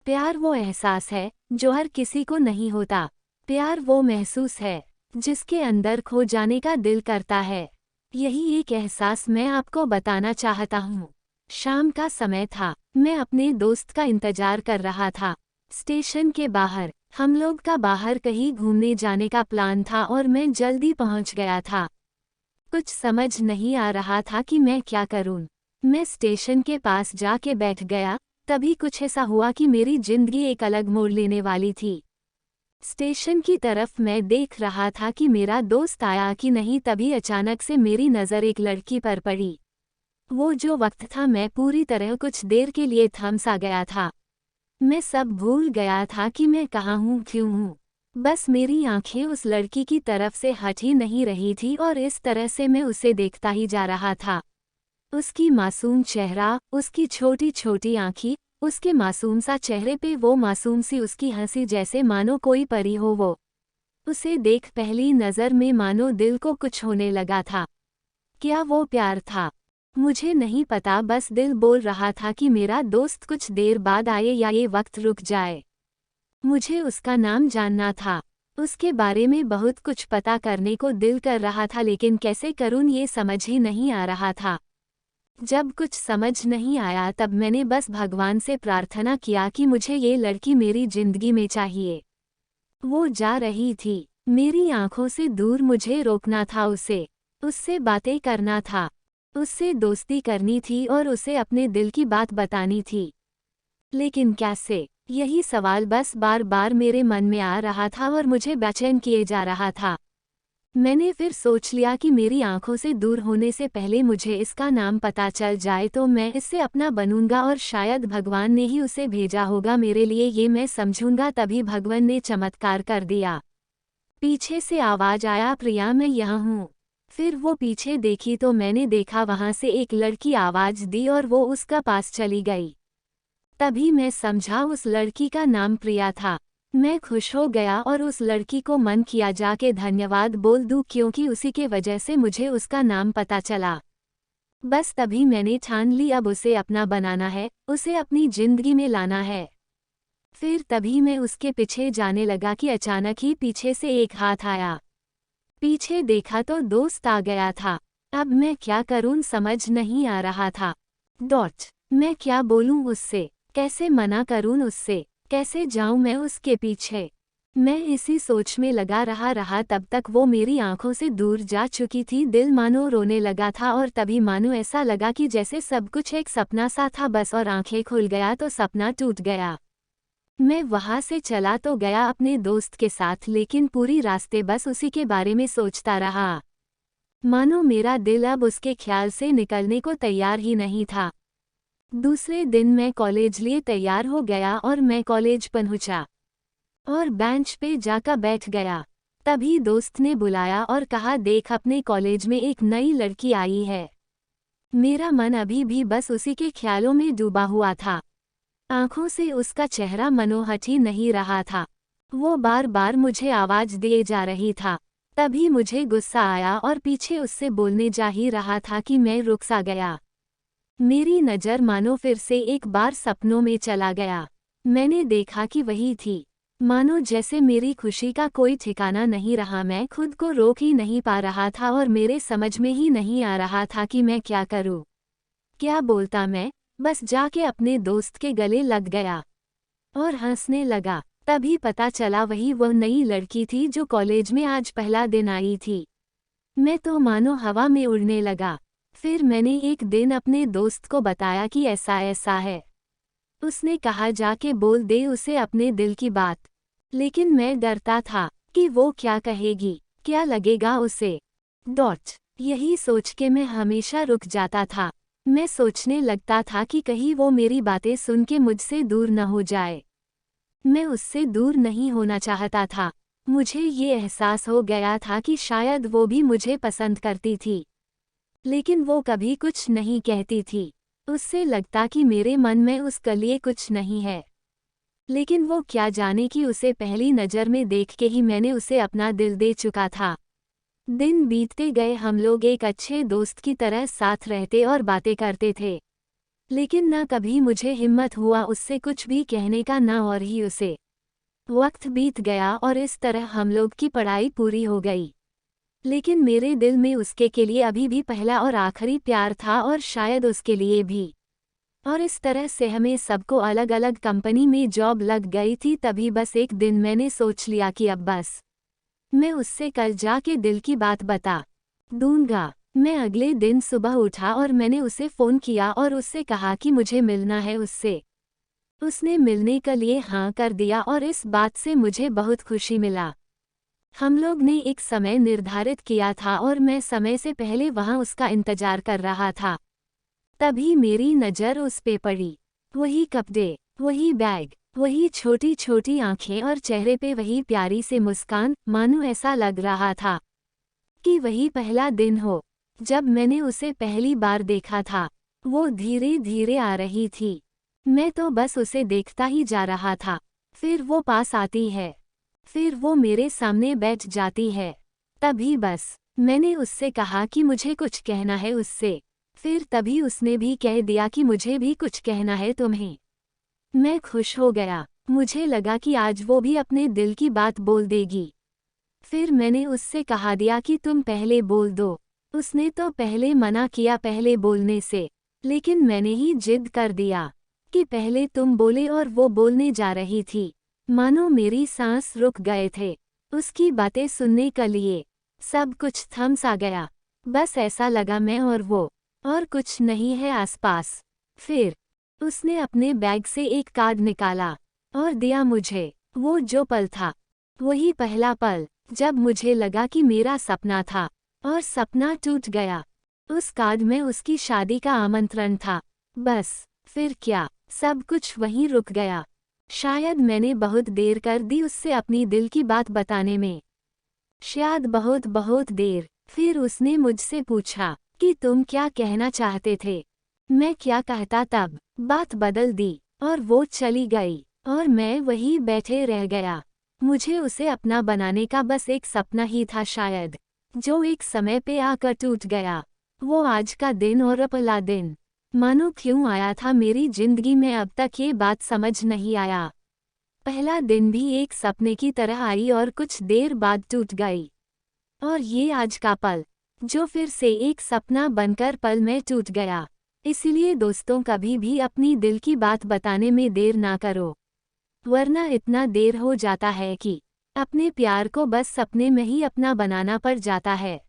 प्यार वो एहसास है जो हर किसी को नहीं होता। प्यार वो महसूस है जिसके अंदर खो जाने का दिल करता है। यही एक एहसास मैं आपको बताना चाहता हूँ। शाम का समय था, मैं अपने दोस्त का इंतजार कर रहा था। स्टेशन के बाहर हम लोग का बाहर कहीं घूमने जाने का प्लान था और मैं जल्दी पहुंच गया था। कुछ समझ नहीं आ रहा था कि मैं क्या करूं। मैं स्टेशन के पास जाके बैठ गया। तभी कुछ ऐसा हुआ कि मेरी जिंदगी एक अलग मोड़ लेने वाली थी। स्टेशन की तरफ मैं देख रहा था कि मेरा दोस्त आया कि नहीं, तभी अचानक से मेरी नज़र एक लड़की पर पड़ी। वो जो वक्त था, मैं पूरी तरह कुछ देर के लिए थम सा गया था। मैं सब भूल गया था कि मैं कहाँ हूँ, क्यों हूँ। बस मेरी आंखें उस लड़की की तरफ से हट ही नहीं रही थी और इस तरह से मैं उसे देखता ही जा रहा था। उसकी मासूम चेहरा, उसकी छोटी छोटी आँखें, उसके मासूम सा चेहरे पे वो मासूम सी उसकी हंसी, जैसे मानो कोई परी हो वो। उसे देख पहली नज़र में मानो दिल को कुछ होने लगा था। क्या वो प्यार था? मुझे नहीं पता, बस दिल बोल रहा था कि मेरा दोस्त कुछ देर बाद आए या ये वक्त रुक जाए। मुझे उसका नाम जानना था। उसके बारे में बहुत कुछ पता करने को दिल कर रहा था, लेकिन कैसे करूं ये समझ ही नहीं आ रहा था। जब कुछ समझ नहीं आया तब मैंने बस भगवान से प्रार्थना किया कि मुझे ये लड़की मेरी जिंदगी में चाहिए। वो जा रही थी, मेरी आंखों से दूर, मुझे रोकना था उसे। उससे बातें करना था, उससे दोस्ती करनी थी और उसे अपने दिल की बात बतानी थी। लेकिन कैसे? यही सवाल बस बार बार मेरे मन में आ रहा था और मुझे बेचैन किए जा रहा था। मैंने फिर सोच लिया कि मेरी आंखों से दूर होने से पहले मुझे इसका नाम पता चल जाए तो मैं इससे अपना बनूंगा और शायद भगवान ने ही उसे भेजा होगा मेरे लिए, ये मैं समझूंगा। तभी भगवान ने चमत्कार कर दिया। पीछे से आवाज आया, प्रिया मैं यहाँ हूँ। फिर वो पीछे देखी तो मैंने देखा वहां से एक लड़की आवाज दी और वो उसका पास चली गई। तभी मैं समझा उस लड़की का नाम प्रिया था। मैं खुश हो गया और उस लड़की को मन किया जाके धन्यवाद बोल दूं, क्योंकि उसी के वजह से मुझे उसका नाम पता चला। बस तभी मैंने ठान ली, अब उसे अपना बनाना है, उसे अपनी जिंदगी में लाना है। फिर तभी मैं उसके पीछे जाने लगा कि अचानक ही पीछे से एक हाथ आया। पीछे देखा तो दोस्त आ गया था। अब मैं क्या करूं समझ नहीं आ रहा था। मैं क्या बोलूं उससे, कैसे मना करूं उससे, कैसे जाऊं मैं उसके पीछे। मैं इसी सोच में लगा रहा तब तक वो मेरी आंखों से दूर जा चुकी थी। दिल मानो रोने लगा था और तभी मानो ऐसा लगा कि जैसे सब कुछ एक सपना सा था बस, और आंखें खुल गया तो सपना टूट गया। मैं वहां से चला तो गया अपने दोस्त के साथ, लेकिन पूरी रास्ते बस उसी के बारे में सोचता रहा। मानो मेरा दिल अब उसके ख्याल से निकलने को तैयार ही नहीं था। दूसरे दिन मैं कॉलेज लिए तैयार हो गया और मैं कॉलेज पहुंचा और बेंच पे जाकर बैठ गया। तभी दोस्त ने बुलाया और कहा, देख अपने कॉलेज में एक नई लड़की आई है। मेरा मन अभी भी बस उसी के ख्यालों में डूबा हुआ था। आंखों से उसका चेहरा मनोहट ही नहीं रहा था। वो बार बार मुझे आवाज दिए जा रही था। तभी मुझे गुस्सा आया और पीछे उससे बोलने जा ही रहा था कि मैं रुक सा गया। मेरी नज़र मानो फिर से एक बार सपनों में चला गया। मैंने देखा कि वही थी। मानो जैसे मेरी खुशी का कोई ठिकाना नहीं रहा, मैं खुद को रोक ही नहीं पा रहा था और मेरे समझ में ही नहीं आ रहा था कि मैं क्या करूं, क्या बोलता। मैं बस जाके अपने दोस्त के गले लग गया और हंसने लगा। तभी पता चला वही वह नई लड़की थी जो कॉलेज में आज पहला दिन आई थी। मैं तो मानो हवा में उड़ने लगा। फिर मैंने एक दिन अपने दोस्त को बताया कि ऐसा ऐसा है। उसने कहा, जाके बोल दे उसे अपने दिल की बात। लेकिन मैं डरता था कि वो क्या कहेगी, क्या लगेगा उसे। यही सोच के मैं हमेशा रुक जाता था। मैं सोचने लगता था कि कहीं वो मेरी बातें सुन के मुझसे दूर न हो जाए। मैं उससे दूर नहीं होना चाहता था। मुझे ये एहसास हो गया था कि शायद वो भी मुझे पसंद करती थी, लेकिन वो कभी कुछ नहीं कहती थी। उससे लगता कि मेरे मन में उसके लिए कुछ नहीं है। लेकिन वो क्या जाने कि उसे पहली नज़र में देख के ही मैंने उसे अपना दिल दे चुका था। दिन बीतते गए, हम लोग एक अच्छे दोस्त की तरह साथ रहते और बातें करते थे। लेकिन न कभी मुझे हिम्मत हुआ उससे कुछ भी कहने का, न और ही उसे। वक्त बीत गया और इस तरह हम लोग की पढ़ाई पूरी हो गई। लेकिन मेरे दिल में उसके के लिए अभी भी पहला और आखिरी प्यार था और शायद उसके लिए भी। और इस तरह से हमें सबको अलग अलग कंपनी में जॉब लग गई थी। तभी बस एक दिन मैंने सोच लिया कि अब बस मैं उससे कल जाके दिल की बात बता दूंगा। मैं अगले दिन सुबह उठा और मैंने उसे फ़ोन किया और उससे कहा कि मुझे मिलना है उससे। उसने मिलने के लिए हाँ कर दिया और इस बात से मुझे बहुत खुशी मिला। हम लोग ने एक समय निर्धारित किया था और मैं समय से पहले वहाँ उसका इंतजार कर रहा था। तभी मेरी नज़र उस पे पड़ी। वही कपड़े, वही बैग, वही छोटी छोटी आंखें और चेहरे पे वही प्यारी सी मुस्कान, मानो ऐसा लग रहा था कि वही पहला दिन हो जब मैंने उसे पहली बार देखा था। वो धीरे धीरे आ रही थी। मैं तो बस उसे देखता ही जा रहा था। फिर वो पास आती है, फिर वो मेरे सामने बैठ जाती है। तभी बस मैंने उससे कहा कि मुझे कुछ कहना है उससे। फिर तभी उसने भी कह दिया कि मुझे भी कुछ कहना है तुम्हें। मैं खुश हो गया। मुझे लगा कि आज वो भी अपने दिल की बात बोल देगी। फिर मैंने उससे कहा दिया कि तुम पहले बोल दो। उसने तो पहले मना किया पहले बोलने से, लेकिन मैंने ही जिद कर दिया कि पहले तुम बोले और वो बोलने जा रही थी। मानो मेरी सांस रुक गए थे उसकी बातें सुनने के लिए। सब कुछ थम सा गया। बस ऐसा लगा मैं और वो, और कुछ नहीं है आसपास। फिर उसने अपने बैग से एक कार्ड निकाला और दिया मुझे। वो जो पल था, वही पहला पल जब मुझे लगा कि मेरा सपना था और सपना टूट गया। उस कार्ड में उसकी शादी का आमंत्रण था। बस फिर क्या, सब कुछ वहीं रुक गया। शायद मैंने बहुत देर कर दी उससे अपनी दिल की बात बताने में, शायद बहुत बहुत देर। फिर उसने मुझसे पूछा कि तुम क्या कहना चाहते थे। मैं क्या कहता, तब बात बदल दी और वो चली गई और मैं वहीं बैठे रह गया। मुझे उसे अपना बनाने का बस एक सपना ही था शायद, जो एक समय पे आकर टूट गया। वो आज का दिन और अपला दिन मानो क्यों आया था मेरी जिंदगी में, अब तक ये बात समझ नहीं आया। पहला दिन भी एक सपने की तरह आई और कुछ देर बाद टूट गई। और ये आज का पल, जो फिर से एक सपना बनकर पल में टूट गया। इसलिए दोस्तों, कभी भी अपनी दिल की बात बताने में देर ना करो, वरना इतना देर हो जाता है कि अपने प्यार को बस सपने में ही अपना बनाना पड़ जाता है।